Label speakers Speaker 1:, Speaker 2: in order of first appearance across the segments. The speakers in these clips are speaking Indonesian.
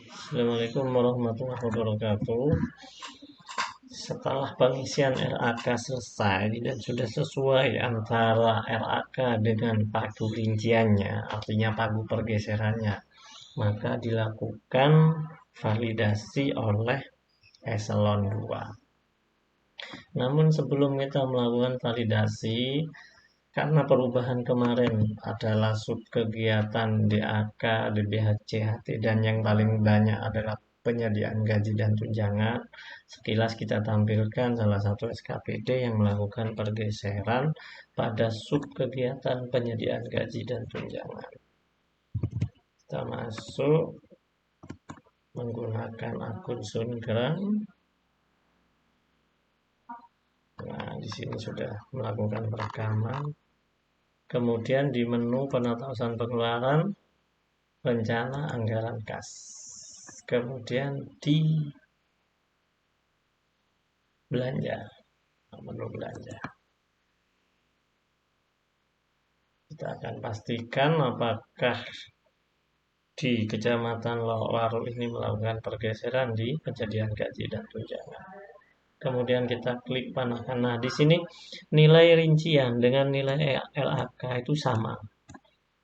Speaker 1: Assalamualaikum warahmatullahi wabarakatuh. Setelah pengisian RAK selesai dan sudah sesuai antara RAK dengan pagu rinciannya, artinya pagu pergeserannya, maka dilakukan validasi oleh eselon 2. Namun sebelum kita melakukan validasi, karena perubahan kemarin adalah subkegiatan DAK, DBHCHT, dan yang paling banyak adalah penyediaan gaji dan tunjangan. Sekilas kita tampilkan salah satu SKPD yang melakukan pergeseran pada subkegiatan penyediaan gaji dan tunjangan. Kita masuk menggunakan akun Sungram. Nah, di sini sudah melakukan perekaman. Kemudian di menu penatasan pengeluaran, rencana anggaran kas. Kemudian di belanja, menu belanja. Kita akan pastikan apakah di Kecamatan Lowaru ini melakukan pergeseran di penyediaan gaji dan tunjangan. Kemudian kita klik panah kanan. Nah, di sini nilai rincian dengan nilai LAK itu sama.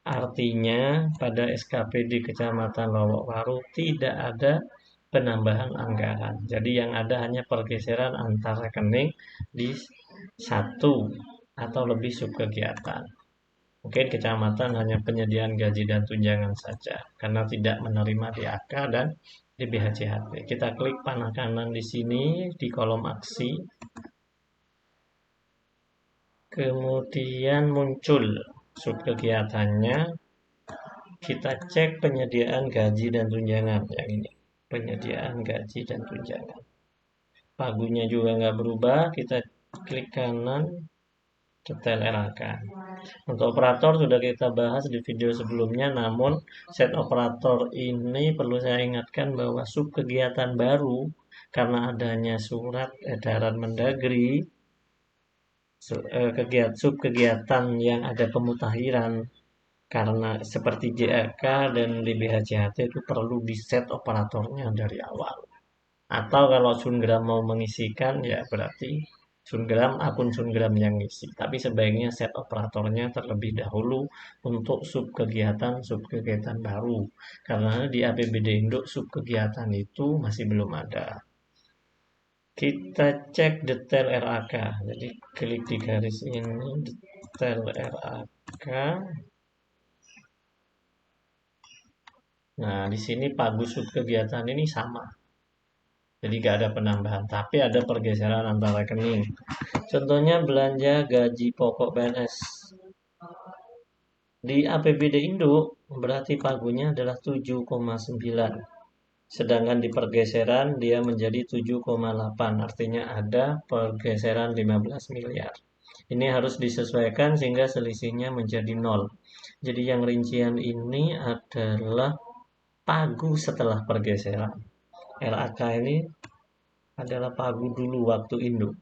Speaker 1: Artinya pada SKPD Kecamatan Lowaru tidak ada penambahan anggaran. Jadi yang ada hanya pergeseran antar rekening di satu atau lebih subkegiatan. Mungkin kecamatan hanya penyediaan gaji dan tunjangan saja karena tidak menerima DAK dan DBHCHT. Kita klik panah kanan di sini di kolom aksi. Kemudian muncul subkegiatannya. Kita cek penyediaan gaji dan tunjangan yang ini. Penyediaan gaji dan tunjangan. Pagunya juga nggak berubah. Kita klik kanan, detail RAK. Untuk operator sudah kita bahas di video sebelumnya, namun set operator ini perlu saya ingatkan bahwa subkegiatan baru karena adanya surat edaran Mendagri, subkegiatan yang ada pemutakhiran karena seperti JAK dan DBHCHT itu perlu di set operatornya dari awal. Atau kalau Sungram mau mengisikan ya berarti akun Sungram yang ngisi. Tapi sebaiknya set operatornya terlebih dahulu untuk subkegiatan baru. Karena di APBD Induk subkegiatan itu masih belum ada. Kita cek detail RAK. Jadi klik di garis ini, detail RAK. Nah, di sini pagu subkegiatan ini sama. Jadi nggak ada penambahan, tapi ada pergeseran antar rekening. Contohnya belanja gaji pokok PNS. Di APBD Induk berarti pagunya adalah 7,9. Sedangkan di pergeseran dia menjadi 7,8. Artinya ada pergeseran 15 miliar. Ini harus disesuaikan sehingga selisihnya menjadi 0. Jadi yang rincian ini adalah pagu setelah pergeseran. RAK ini adalah pagu dulu waktu induk.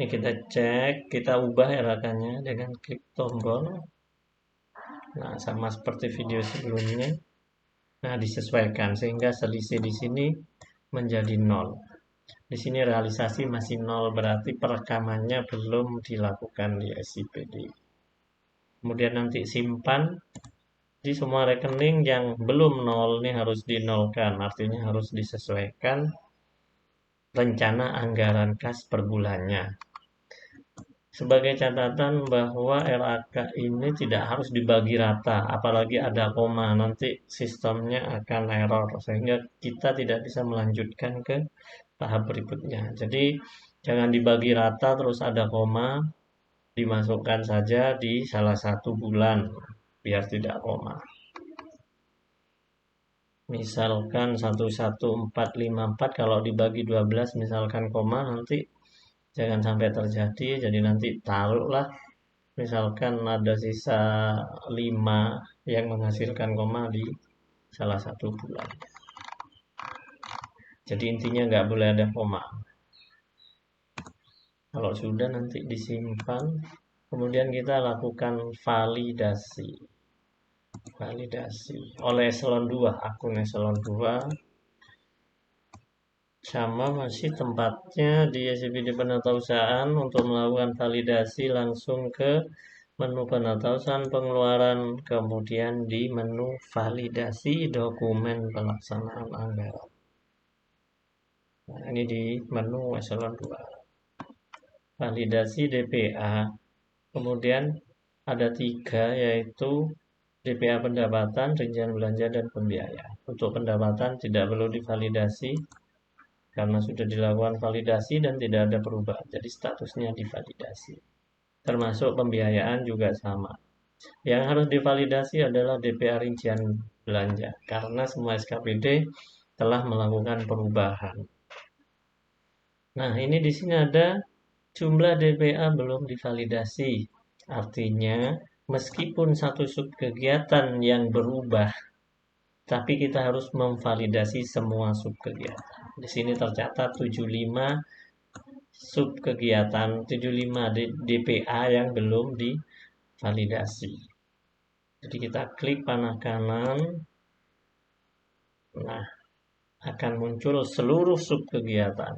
Speaker 1: Ini kita cek, kita ubah RAK-nya dengan klik tombol. Nah, sama seperti video sebelumnya. Nah, disesuaikan sehingga selisih di sini menjadi 0. Di sini realisasi masih 0, berarti perekamannya belum dilakukan di SIPD. Kemudian nanti simpan. Di semua rekening yang belum 0 ini harus dinolkan, artinya harus disesuaikan rencana anggaran kas per bulannya. Sebagai catatan bahwa RAK ini tidak harus dibagi rata, apalagi ada koma, nanti sistemnya akan error, sehingga kita tidak bisa melanjutkan ke tahap berikutnya. Jadi jangan dibagi rata terus ada koma, dimasukkan saja di salah satu bulan, biar tidak koma. Misalkan 11454 kalau dibagi 12 misalkan koma, nanti jangan sampai terjadi. Jadi nanti taruhlah misalkan ada sisa 5 yang menghasilkan koma di salah satu bulan. Jadi intinya nggak boleh ada koma. Kalau sudah nanti disimpan, kemudian kita lakukan validasi oleh eselon 2, akun eselon 2. Sama masih tempatnya di SCBD Penatausahaan untuk melakukan validasi langsung ke menu penatausahaan pengeluaran, kemudian di menu validasi dokumen pelaksanaan anggaran. Nah, ini di menu eselon 2. Validasi DPA. Kemudian ada 3 yaitu DPA pendapatan, rincian belanja, dan pembiayaan. Untuk pendapatan tidak perlu divalidasi karena sudah dilakukan validasi dan tidak ada perubahan. Jadi statusnya divalidasi. Termasuk pembiayaan juga sama. Yang harus divalidasi adalah DPA rincian belanja karena semua SKPD telah melakukan perubahan. Nah, ini di sini ada jumlah DPA belum divalidasi. Artinya, meskipun satu subkegiatan yang berubah, tapi kita harus memvalidasi semua subkegiatan. Di sini tercatat 75 subkegiatan, 75 DPA yang belum divalidasi. Jadi kita klik panah kanan. Nah, akan muncul seluruh subkegiatan.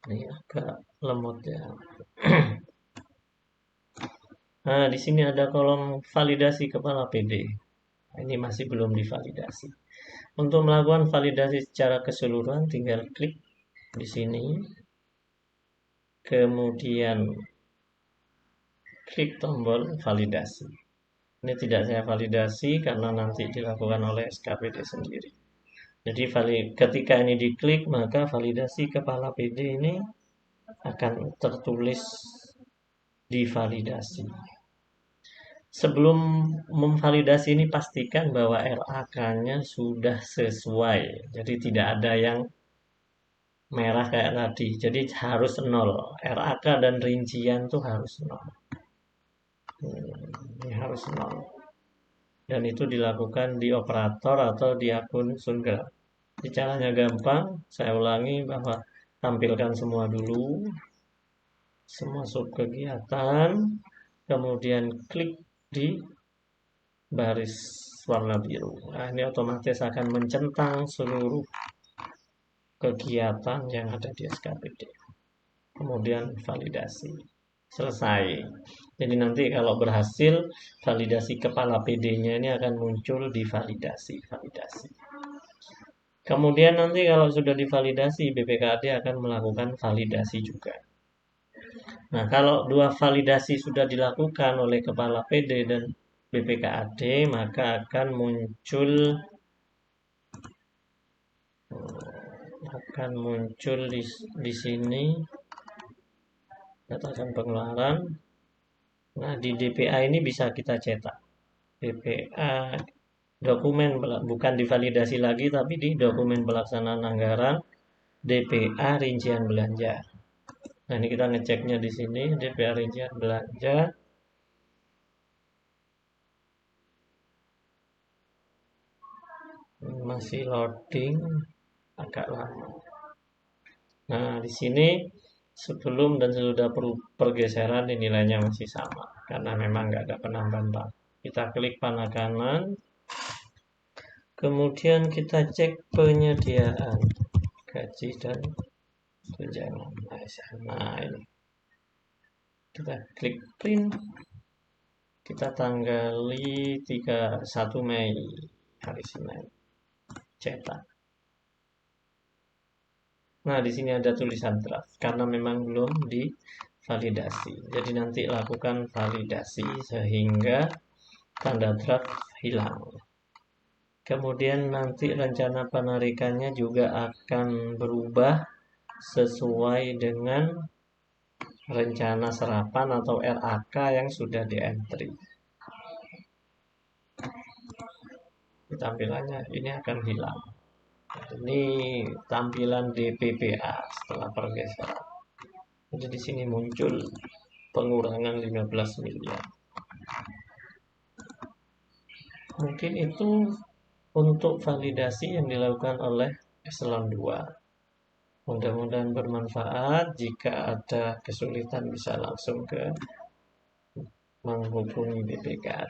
Speaker 1: Ini agak lemot ya. Nah, di sini ada kolom validasi kepala PD. Ini masih belum divalidasi. Untuk melakukan validasi secara keseluruhan, tinggal klik di sini. Kemudian klik tombol validasi. Ini tidak saya validasi karena nanti dilakukan oleh SKPD sendiri. Jadi ketika ini diklik, maka validasi kepala PD ini akan tertulis divalidasi. Sebelum memvalidasi ini pastikan bahwa RAK-nya sudah sesuai. Jadi tidak ada yang merah kayak tadi. Jadi harus 0. RAK dan rincian tuh harus 0. Ini harus 0. Dan itu dilakukan di operator atau di akun Sungrad. Caranya gampang, saya ulangi bahwa tampilkan semua dulu, semua subkegiatan, kemudian klik di baris warna biru. Nah, ini otomatis akan mencentang seluruh kegiatan yang ada di SKPD. Kemudian validasi. Selesai. Jadi nanti kalau berhasil, validasi kepala PD-nya ini akan muncul di validasi. Kemudian nanti kalau sudah divalidasi, BPKAD akan melakukan validasi juga. Nah, kalau dua validasi sudah dilakukan oleh kepala PD dan BPKAD, maka akan muncul di sini catatan pengeluaran. Nah, di DPA ini bisa kita cetak. DPA dokumen bukan divalidasi lagi tapi di dokumen pelaksanaan anggaran DPA rincian belanja. Nah, ini kita ngeceknya di sini DPA rincian belanja. Masih loading agak lama. Nah, di sini sebelum dan sesudah pergeseran nilainya masih sama karena memang nggak ada penambahan bab. Kita klik panah kanan, kemudian kita cek penyediaan gaji dan tunjangan. Nah, ini kita klik print, kita tanggali 31 Mei hari Senin, cetak. Nah, di sini ada tulisan draft karena memang belum divalidasi. Jadi nanti lakukan validasi sehingga tanda draft hilang. Kemudian nanti rencana penarikannya juga akan berubah sesuai dengan rencana serapan atau RAK yang sudah di-entry. Tampilannya ini akan hilang. Ini tampilan DPPA setelah pergeseran. Jadi di sini muncul pengurangan 15 miliar. Mungkin itu untuk validasi yang dilakukan oleh eselon 2. Mudah-mudahan bermanfaat. Jika ada kesulitan bisa langsung menghubungi BPKAD.